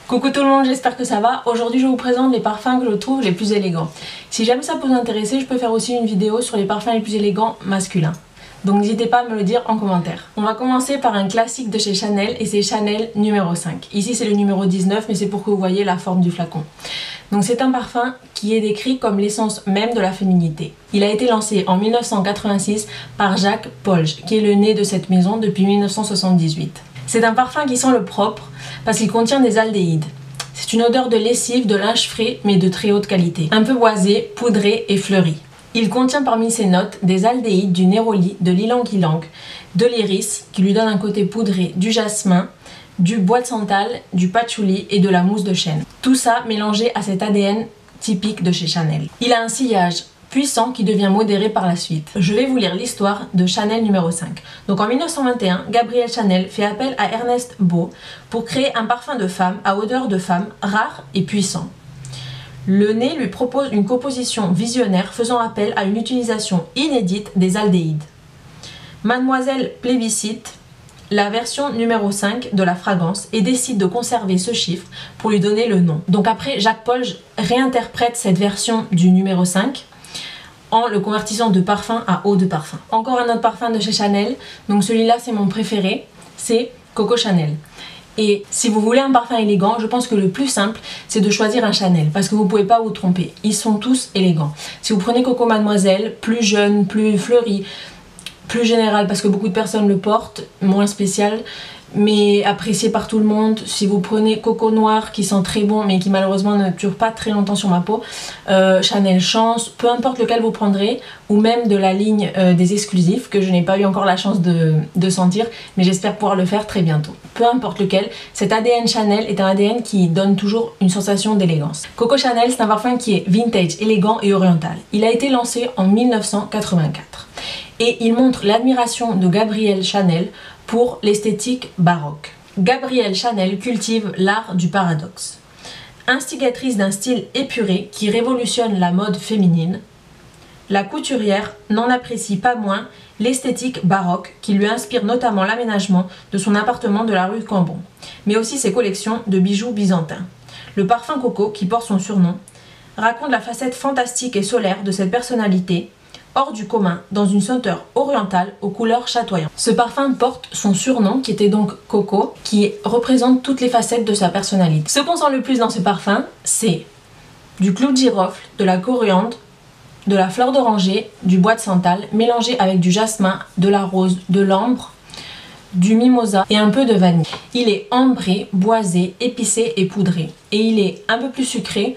Coucou tout le monde, j'espère que ça va. Aujourd'hui je vous présente les parfums que je trouve les plus élégants. Si jamais ça peut vous intéresser, je peux faire aussi une vidéo sur les parfums les plus élégants masculins. Donc n'hésitez pas à me le dire en commentaire. On va commencer par un classique de chez Chanel et c'est Chanel numéro 5. Ici c'est le numéro 19 mais c'est pour que vous voyez la forme du flacon. Donc c'est un parfum qui est décrit comme l'essence même de la féminité. Il a été lancé en 1986 par Jacques Polge, qui est le nez de cette maison depuis 1978. C'est un parfum qui sent le propre parce qu'il contient des aldéhydes. C'est une odeur de lessive, de linge frais mais de très haute qualité. Un peu boisé, poudré et fleuri. Il contient parmi ses notes des aldéhydes du néroli, de l'ilang-ilang, de l'iris qui lui donne un côté poudré, du jasmin, du bois de santal, du patchouli et de la mousse de chêne. Tout ça mélangé à cet ADN typique de chez Chanel. Il a un sillage puissant qui devient modéré par la suite. Je vais vous lire l'histoire de Chanel numéro 5. Donc en 1921, Gabrielle Chanel fait appel à Ernest Beau pour créer un parfum de femme à odeur de femme rare et puissant. Le nez lui propose une composition visionnaire faisant appel à une utilisation inédite des aldéhydes. Mademoiselle plébiscite la version numéro 5 de la fragrance et décide de conserver ce chiffre pour lui donner le nom. Donc après, Jacques Polge réinterprète cette version du numéro 5 en le convertissant de parfum à eau de parfum. Encore un autre parfum de chez Chanel, donc celui-là c'est mon préféré, c'est Coco Chanel. Et si vous voulez un parfum élégant, je pense que le plus simple c'est de choisir un Chanel parce que vous ne pouvez pas vous tromper, ils sont tous élégants. Si vous prenez Coco Mademoiselle, plus jeune, plus fleuri, plus général parce que beaucoup de personnes le portent, moins spécial mais apprécié par tout le monde. Si vous prenez Coco Noir qui sent très bon mais qui malheureusement ne dure pas très longtemps sur ma peau, Chanel Chance, peu importe lequel vous prendrez, ou même de la ligne des exclusifs que je n'ai pas eu encore la chance de sentir mais j'espère pouvoir le faire très bientôt. Peu importe lequel, cet ADN Chanel est un ADN qui donne toujours une sensation d'élégance. Coco Chanel c'est un parfum qui est vintage, élégant et oriental. Il a été lancé en 1984 et il montre l'admiration de Gabrielle Chanel pour l'esthétique baroque. Gabrielle Chanel cultive l'art du paradoxe. Instigatrice d'un style épuré qui révolutionne la mode féminine, la couturière n'en apprécie pas moins l'esthétique baroque qui lui inspire notamment l'aménagement de son appartement de la rue Cambon, mais aussi ses collections de bijoux byzantins. Le parfum Coco, qui porte son surnom, raconte la facette fantastique et solaire de cette personnalité hors du commun, dans une senteur orientale aux couleurs chatoyantes. Ce parfum porte son surnom, qui était donc Coco, qui représente toutes les facettes de sa personnalité. Ce qu'on sent le plus dans ce parfum, c'est du clou de girofle, de la coriandre, de la fleur d'oranger, du bois de santal, mélangé avec du jasmin, de la rose, de l'ambre, du mimosa et un peu de vanille. Il est ambré, boisé, épicé et poudré. Et il est un peu plus sucré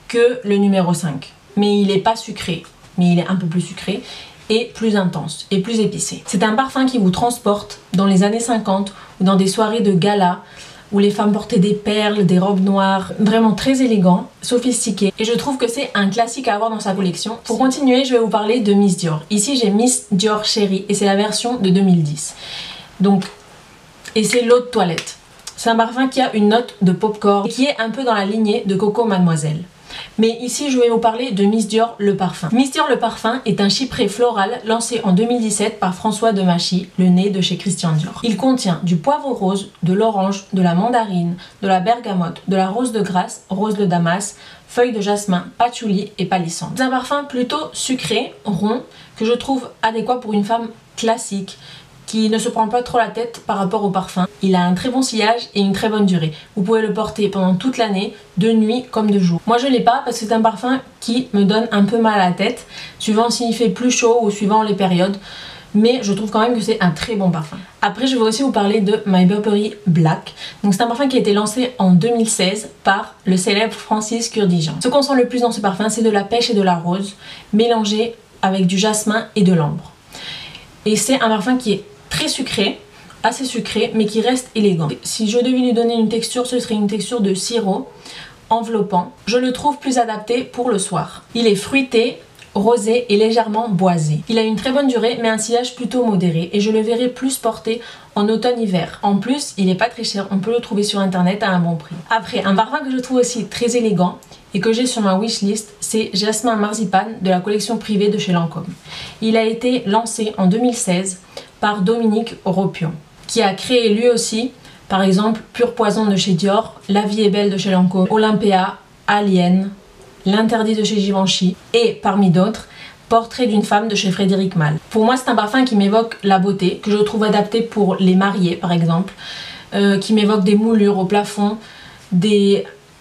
que le numéro 5. Mais il n'est pas sucré. Mais il est un peu plus sucré et plus intense et plus épicé. C'est un parfum qui vous transporte dans les années 50 ou dans des soirées de gala où les femmes portaient des perles, des robes noires, vraiment très élégant, sophistiqué. Et je trouve que c'est un classique à avoir dans sa collection. Pour continuer, je vais vous parler de Miss Dior. Ici, j'ai Miss Dior Chérie et c'est la version de 2010. Donc, et c'est l'eau de toilette. C'est un parfum qui a une note de popcorn et qui est un peu dans la lignée de Coco Mademoiselle. Mais ici je vais vous parler de Miss Dior le parfum. Miss Dior le parfum est un chypré floral lancé en 2017 par François Demachy, le nez de chez Christian Dior. Il contient du poivre rose, de l'orange, de la mandarine, de la bergamote, de la rose de Grasse, rose de Damas, feuilles de jasmin, patchouli et palissandre. C'est un parfum plutôt sucré, rond, que je trouve adéquat pour une femme classique qui ne se prend pas trop la tête par rapport au parfum. Il a un très bon sillage et une très bonne durée. Vous pouvez le porter pendant toute l'année, de nuit comme de jour. Moi je l'ai pas parce que c'est un parfum qui me donne un peu mal à la tête, suivant s'il fait plus chaud ou suivant les périodes. Mais je trouve quand même que c'est un très bon parfum. Après je vais aussi vous parler de My Burberry Black. Donc c'est un parfum qui a été lancé en 2016 par le célèbre Francis Kurkdjian. Ce qu'on sent le plus dans ce parfum c'est de la pêche et de la rose mélangés avec du jasmin et de l'ambre. Et c'est un parfum qui est très sucré, assez sucré, mais qui reste élégant. Si je devais lui donner une texture, ce serait une texture de sirop enveloppant. Je le trouve plus adapté pour le soir. Il est fruité, rosé et légèrement boisé. Il a une très bonne durée, mais un sillage plutôt modéré et je le verrai plus porté en automne-hiver. En plus, il n'est pas très cher, on peut le trouver sur internet à un bon prix. Après, un parfum que je trouve aussi très élégant et que j'ai sur ma wishlist, c'est Jasmin Marzipan de la collection privée de chez Lancôme. Il a été lancé en 2016 par Dominique Ropion, qui a créé lui aussi Par exemple, Pur Poison de chez Dior, La Vie est Belle de chez Lancôme, Olympia, Alien, L'Interdit de chez Givenchy et parmi d'autres, Portrait d'une femme de chez Frédéric Malle. Pour moi, c'est un parfum qui m'évoque la beauté, que je trouve adapté pour les mariés par exemple, qui m'évoque des moulures au plafond,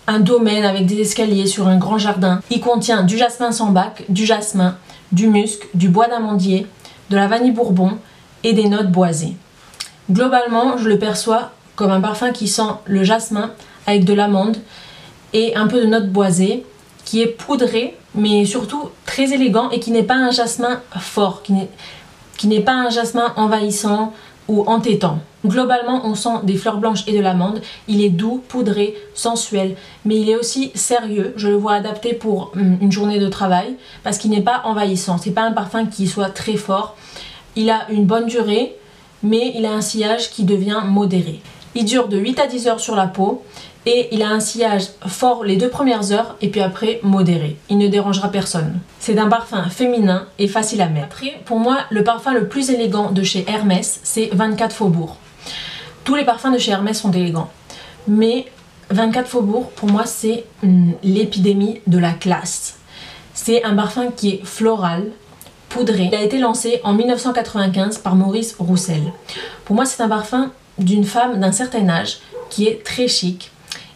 un domaine avec des escaliers sur un grand jardin. Il contient du jasmin sambac, du jasmin, du musc, du bois d'amandier, de la vanille bourbon et des notes boisées. Globalement, je le perçois comme un parfum qui sent le jasmin avec de l'amande et un peu de notes boisées, qui est poudré mais surtout très élégant et qui n'est pas un jasmin fort, qui n'est pas un jasmin envahissant ou entêtant. Globalement, on sent des fleurs blanches et de l'amande. Il est doux, poudré, sensuel, mais il est aussi sérieux. Je le vois adapté pour une journée de travail parce qu'il n'est pas envahissant. C'est pas un parfum qui soit très fort. Il a une bonne durée, mais il a un sillage qui devient modéré. Il dure de 8 à 10 heures sur la peau et il a un sillage fort les 2 premières heures et puis après modéré. Il ne dérangera personne. C'est un parfum féminin et facile à mettre. Après, pour moi, le parfum le plus élégant de chez Hermès, c'est 24 Faubourg. Tous les parfums de chez Hermès sont élégants, mais 24 Faubourg, pour moi, c'est l'épidémie de la classe. C'est un parfum qui est floral, poudré. Il a été lancé en 1995 par Maurice Roussel. Pour moi, c'est un parfum d'une femme d'un certain âge qui est très chic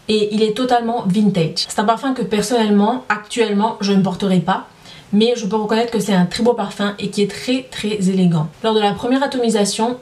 et il est totalement vintage. C'est un parfum que personnellement, actuellement, je ne porterai pas, mais je peux reconnaître que c'est un très beau parfum et qui est très élégant. Lors de la première atomisation,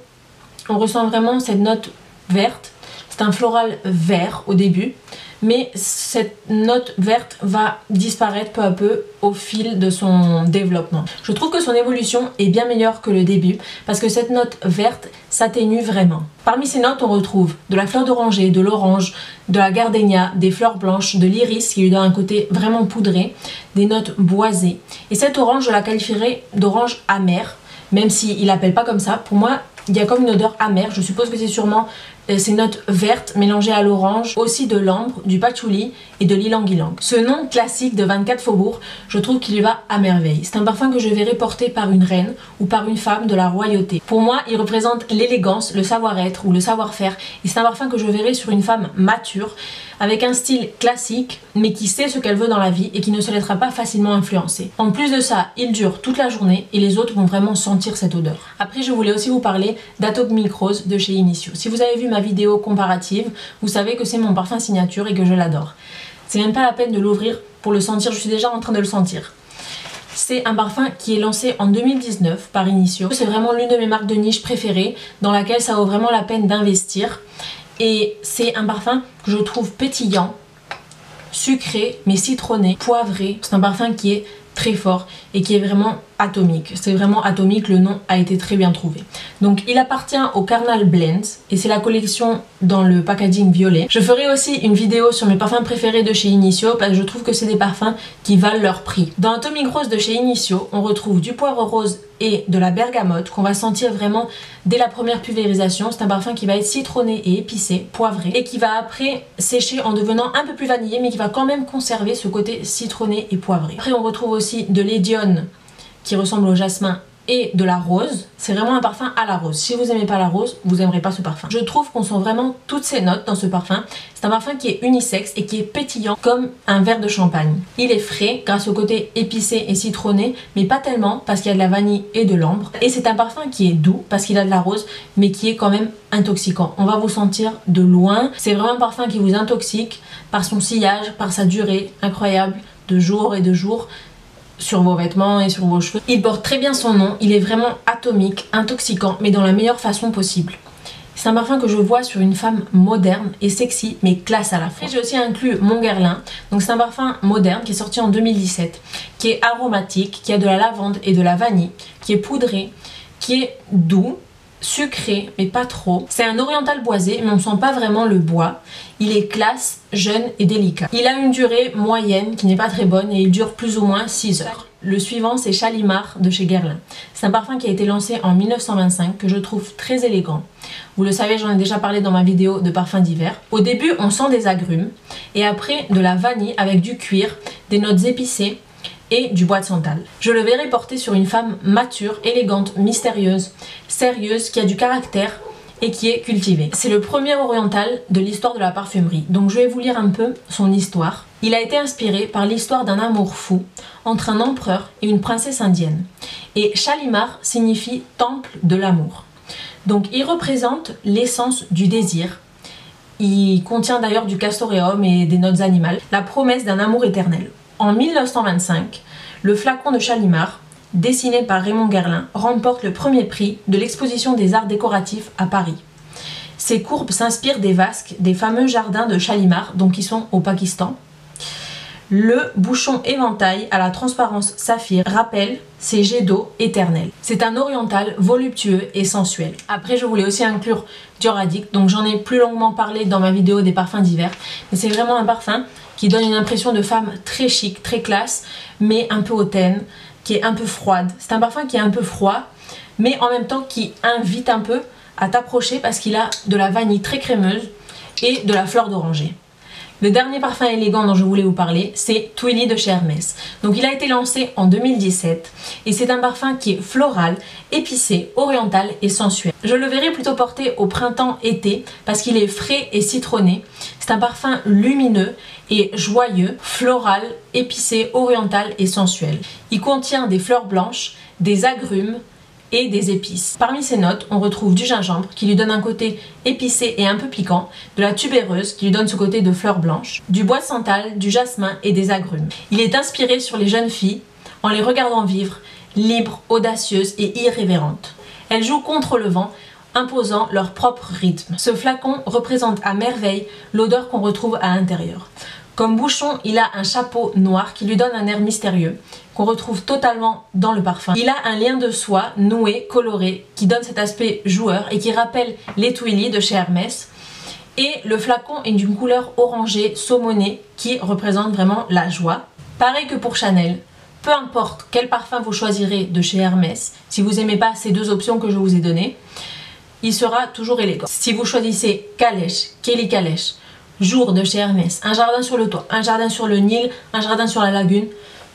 on ressent vraiment cette note verte. C'est un floral vert au début, mais cette note verte va disparaître peu à peu au fil de son développement. Je trouve que son évolution est bien meilleure que le début parce que cette note verte s'atténue vraiment. Parmi ces notes, on retrouve de la fleur d'oranger, de l'orange, de la gardénia, des fleurs blanches, de l'iris qui lui donne un côté vraiment poudré, des notes boisées. Et cette orange, je la qualifierais d'orange amère, même s'il l'appelle pas comme ça. Pour moi, il y a comme une odeur amère. Je suppose que c'est sûrement ces notes vertes mélangées à l'orange, aussi de l'ambre, du patchouli et de l'ylang-ylang. Ce nom classique de 24 Faubourg, je trouve qu'il lui va à merveille. C'est un parfum que je verrais porter par une reine ou par une femme de la royauté. Pour moi, il représente l'élégance, le savoir-être ou le savoir-faire. Et c'est un parfum que je verrais sur une femme mature, avec un style classique, mais qui sait ce qu'elle veut dans la vie et qui ne se laissera pas facilement influencer. En plus de ça, il dure toute la journée et les autres vont vraiment sentir cette odeur. Après, je voulais aussi vous parler d'Atomic Rose de chez Initio. Si vous avez vu ma vidéo comparative, vous savez que c'est mon parfum signature et que je l'adore. C'est même pas la peine de l'ouvrir pour le sentir, je suis déjà en train de le sentir. C'est un parfum qui est lancé en 2019 par Initio. C'est vraiment l'une de mes marques de niche préférées dans laquelle ça vaut vraiment la peine d'investir. Et c'est un parfum que je trouve pétillant, sucré mais citronné, poivré. C'est un parfum qui est très fort et qui est vraiment atomique. C'est vraiment atomique, le nom a été très bien trouvé. Donc il appartient au Carnal Blends et c'est la collection dans le packaging violet. Je ferai aussi une vidéo sur mes parfums préférés de chez Initio parce que je trouve que c'est des parfums qui valent leur prix. Dans Atomic Rose de chez Initio, on retrouve du poivre rose et de la bergamote qu'on va sentir vraiment dès la première pulvérisation. C'est un parfum qui va être citronné et épicé, poivré et qui va après sécher en devenant un peu plus vanillé mais qui va quand même conserver ce côté citronné et poivré. Après on retrouve aussi de l'édione qui ressemble au jasmin et de la rose. C'est vraiment un parfum à la rose. Si vous n'aimez pas la rose, vous n'aimerez pas ce parfum. Je trouve qu'on sent vraiment toutes ces notes dans ce parfum. C'est un parfum qui est unisexe et qui est pétillant comme un verre de champagne. Il est frais grâce au côté épicé et citronné, mais pas tellement parce qu'il y a de la vanille et de l'ambre. Et c'est un parfum qui est doux parce qu'il a de la rose, mais qui est quand même intoxiquant. On va vous sentir de loin. C'est vraiment un parfum qui vous intoxique par son sillage, par sa durée incroyable de jour et de jour sur vos vêtements et sur vos cheveux. Il porte très bien son nom, il est vraiment atomique, intoxiquant, mais dans la meilleure façon possible. C'est un parfum que je vois sur une femme moderne et sexy, mais classe à la fois. J'ai aussi inclus Mon Guerlain, donc c'est un parfum moderne qui est sorti en 2017, qui est aromatique, qui a de la lavande et de la vanille, qui est poudré, qui est doux, sucré mais pas trop. C'est un oriental boisé mais on sent pas vraiment le bois. Il est classe, jeune et délicat. Il a une durée moyenne qui n'est pas très bonne et il dure plus ou moins 6 heures. Le suivant c'est Chalimar de chez Guerlain. C'est un parfum qui a été lancé en 1925 que je trouve très élégant. Vous le savez, j'en ai déjà parlé dans ma vidéo de parfums d'hiver. Au début on sent des agrumes et après de la vanille avec du cuir, des notes épicées et du bois de santal. Je le verrai porter sur une femme mature, élégante, mystérieuse, sérieuse, qui a du caractère et qui est cultivé. C'est le premier oriental de l'histoire de la parfumerie, donc je vais vous lire un peu son histoire. Il a été inspiré par l'histoire d'un amour fou entre un empereur et une princesse indienne. Et Shalimar signifie temple de l'amour. Donc il représente l'essence du désir. Il contient d'ailleurs du castoreum et des notes animales, la promesse d'un amour éternel. En 1925, le flacon de Shalimar, dessiné par Raymond Guerlain, remporte le premier prix de l'exposition des arts décoratifs à Paris. Ces courbes s'inspirent des vasques des fameux jardins de Shalimar, donc qui sont au Pakistan. Le bouchon éventail à la transparence saphir rappelle ces jets d'eau éternels. C'est un oriental voluptueux et sensuel. Après, je voulais aussi inclure Dior Addict, donc j'en ai plus longuement parlé dans ma vidéo des parfums d'hiver. Mais c'est vraiment un parfum qui donne une impression de femme très chic, très classe, mais un peu hautaine, qui est un peu froide. C'est un parfum qui est un peu froid, mais en même temps qui invite un peu à t'approcher parce qu'il a de la vanille très crémeuse et de la fleur d'oranger. Le dernier parfum élégant dont je voulais vous parler, c'est Twilly de chez Hermès. Donc il a été lancé en 2017 et c'est un parfum qui est floral, épicé, oriental et sensuel. Je le verrai plutôt porté au printemps-été parce qu'il est frais et citronné. C'est un parfum lumineux et joyeux, floral, épicé, oriental et sensuel. Il contient des fleurs blanches, des agrumes et des épices. Parmi ces notes, on retrouve du gingembre qui lui donne un côté épicé et un peu piquant, de la tubéreuse qui lui donne ce côté de fleurs blanches, du bois de santal, du jasmin et des agrumes. Il est inspiré sur les jeunes filles en les regardant vivre, libres, audacieuses et irrévérentes. Elles jouent contre le vent, imposant leur propre rythme. Ce flacon représente à merveille l'odeur qu'on retrouve à l'intérieur. Comme bouchon, il a un chapeau noir qui lui donne un air mystérieux, qu'on retrouve totalement dans le parfum. Il a un lien de soie noué, coloré, qui donne cet aspect joueur et qui rappelle les Twilly de chez Hermès. Et le flacon est d'une couleur orangée, saumonée, qui représente vraiment la joie. Pareil que pour Chanel, peu importe quel parfum vous choisirez de chez Hermès, si vous n'aimez pas ces deux options que je vous ai données, il sera toujours élégant. Si vous choisissez Calèche, Kelly Calèche, Jour de chez Hermès, un jardin sur le toit, un jardin sur le Nil, un jardin sur la lagune,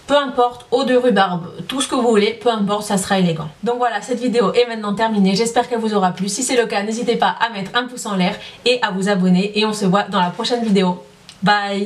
peu importe, eau de rhubarbe, tout ce que vous voulez, peu importe, ça sera élégant. Donc voilà, cette vidéo est maintenant terminée, j'espère qu'elle vous aura plu. Si c'est le cas, n'hésitez pas à mettre un pouce en l'air et à vous abonner et on se voit dans la prochaine vidéo. Bye!